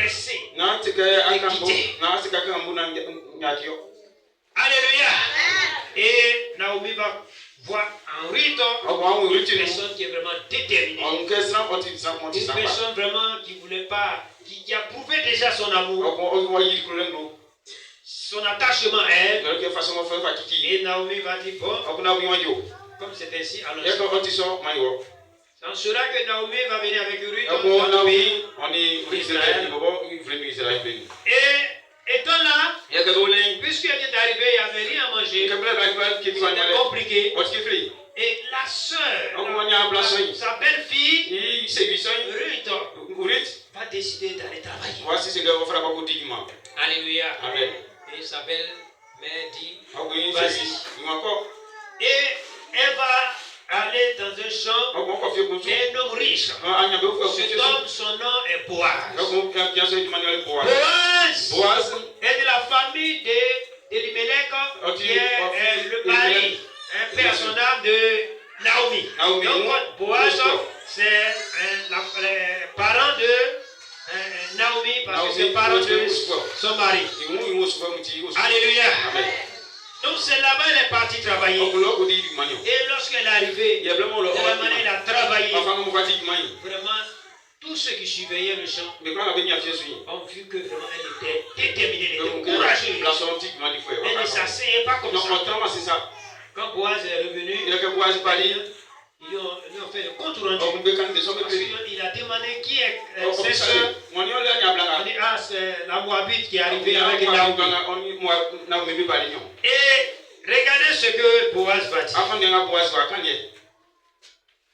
pressé de quitter. Alléluia. Et Naomi va voir en Ruth une personne qui est vraiment déterminée. Une personne vraiment qui voulait pas, qui a prouvé déjà son amour, son attachement à elle. Et Naomi va dire, bon, comme c'est ainsi, allons-y. C'est en cela que Naomi va venir avec Ruth dans le pays d'Israël. Et étant là, puisqu'elle vient d'arriver, il n'y avait rien à manger. C'était compliqué. Et la sœur, sa belle-fille, Ruth, va décider d'aller travailler. Alléluia. Amen. Et sa belle-mère dit, vas-y. Et elle va aller dans un champ d'un homme riche. Cet homme, son nom est Boaz. Boaz est de la famille d'Elimelech, qui est le mari, un personnage de Naomi. Donc Boaz, c'est le parent de Naomi, parce que c'est le parent de son mari. Alléluia. Donc c'est là-bas qu'elle est partie travailler. Et lorsqu'elle est arrivée, de la manière elle a travaillé, vraiment, tous ceux qui surveillaient le champ ont vu que vraiment elle était déterminée, elle était courageuse. Elle ne s'asseyait pas comme ça. Quand Boaz est revenu, ils ont fait le compte rendu. Il a demandé qui est cette soeur. On dit, ah, c'est la Moabite qui est arrivée avec Naomi. Et regardez ce que Boaz va dire.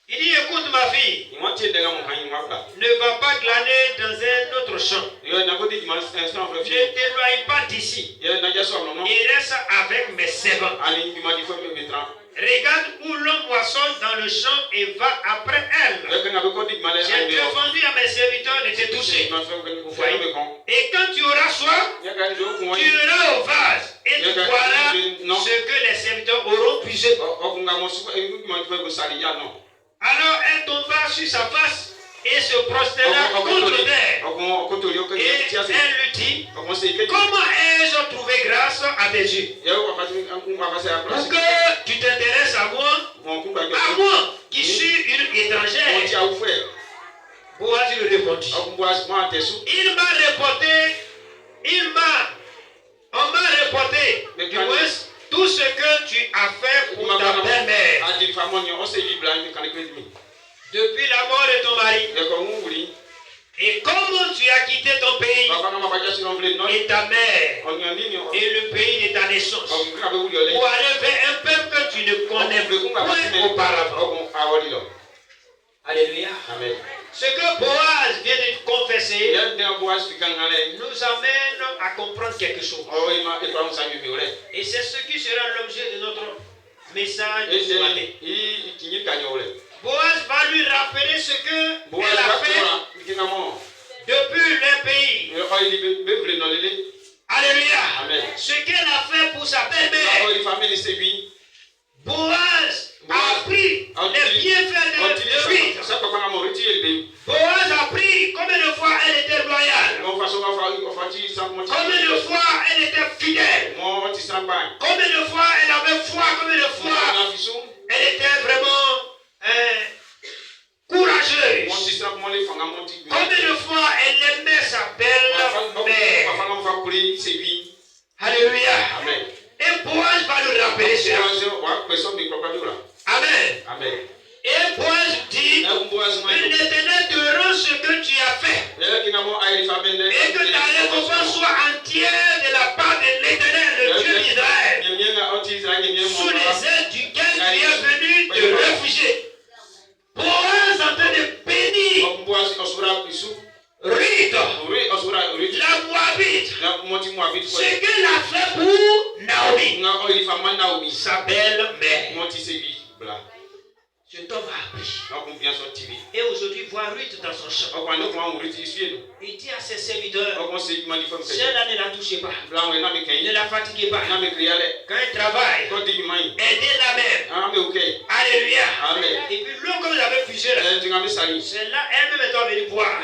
Il dit, écoute ma fille, ne va pas glaner dans un autre champ. Ne t'éloigne pas d'ici. Et reste avec mes servants. Regarde où l'homme moissonne dans le champ et va après elle. J'ai défendu à mes serviteurs de te toucher. Et quand tu auras soif, tu iras au vase et tu boiras ce que les serviteurs auront puisé. Alors elle tomba sur sa face et se prosterna contre terre. Et elle lui dit, comment ai-je trouvé grâce à tes yeux pour que tu t'intéresses à moi qui suis une étrangère? Boaz lui répondit, on m'a reporté du moins tout ce que tu as fait pour ta belle-mère. Depuis la mort de ton mari. Et comment tu as quitté ton pays et ta mère et le pays de ta naissance pour aller vers un peuple que tu ne connais point auparavant. Alléluia. Amen. Ce que Boaz vient de confesser nous amène à comprendre quelque chose. Et c'est ce qui sera l'objet de notre message de ce matin. Boaz va lui rappeler ce qu'elle a fait depuis le pays. Alléluia. Amen. Ce qu'elle a fait pour sa belle-mère. Boaz a appris les bienfaits de Ruth. Boaz a appris combien de fois elle était loyale. Combien de fois elle était fidèle. Combien de fois elle avait foi. Combien de fois elle était vraiment courageuse. Combien de fois elle aimait sa belle-mère. Alléluia. Amen. Et Boaz va lui rappeler cela. Amen. Amen. Et Boaz dit, que l'Éternel te rend ce que tu as fait. Et que ta récompense soit entière de la part de l'Éternel, le Dieu d'Israël, sous les ailes duquel tu es venu te réfugier. Boaz en train de bénir Ruth, la Moabite, ce qu'elle a fait pour Naomi, sa belle-mère. Cet homme a appris. Et aujourd'hui, voir Ruth dans son champ. Il dit à ses serviteurs, celle-là ne la touchez pas. Ne la fatiguez pas. Quand elle travaille, aidez-la même. Alléluia. Amen. Et puis l'eau que vous avez fusé là, celle-là, elle-même est venue boire.